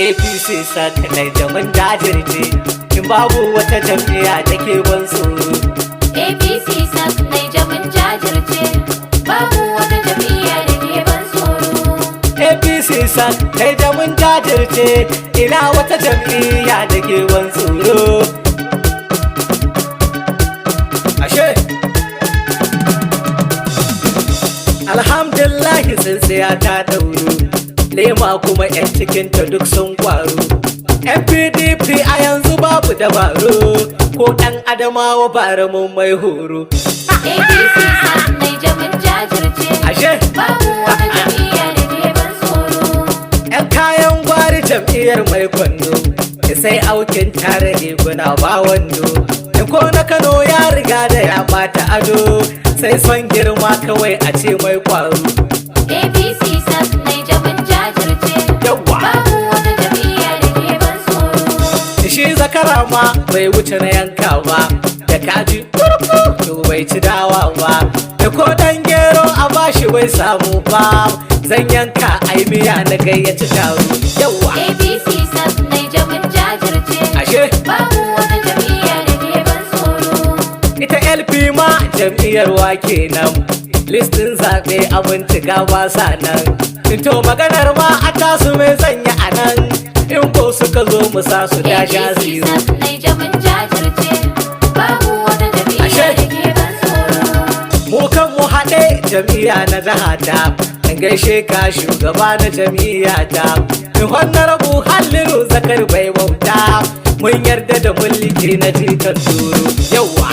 APC Sak Niger mun jajirce, in babu wata jam'iyya da ke ban tsoro. APC Sak Niger mun jajirce, babu wata jam'iyya da ke ban tsoro. APC Sak Niger mun jajirce, ina wata jam'iyya da ke ban tsoro. Ashe alhamdulillahi tsintsiya ta dauro, lema kuma 'yan cikinta duk sun kwaro. Yan PDP a yanzu babu dabaru, ko ɗan adamawa bara mun mai horo. APC Sak Niger mun jajirce, Ashe babu wata jam'iyya da ke ban tsoro. 'yan kayan gwari jam'iyyar mai kwando, sai aukin tare riguna ba wando. Ko na Kano ya riga da ya bata ado, sai son girma kawai a ce mai kwaro. APC Sak Niger mun jajirce, Yawwa. babu wata jam'iyya da ke ban tsoro. Shi zakara ma bai wuce na yanka ba, da kaji to bai ci dawa ba, da ko dan gero a bashi bai samu ba, zan yanka ai miya na gayyaci taro. Yawwa. APC Sak Niger mun jajirce, Ashe babu wata jam'iyya da ke ban tsoro. ita LP ma jam'iyyar wa kenan, listin zaɓe abin tiga ba sa nan. To maganar ma a tasu mai zanya a nan, in ko suka zo mu sa su da sha APC zero. Sak Niger mun jajirce, babu wata jam'iyya Ashe. da ke ban tsoro. Mu kan mu haɗe jam'iyya na jihata, in gaishe ka shugaba na jam'iyya ta. In honorable Halliru Zakar bai bauta, mun yarda da mulki na jikan turo. Yawwa.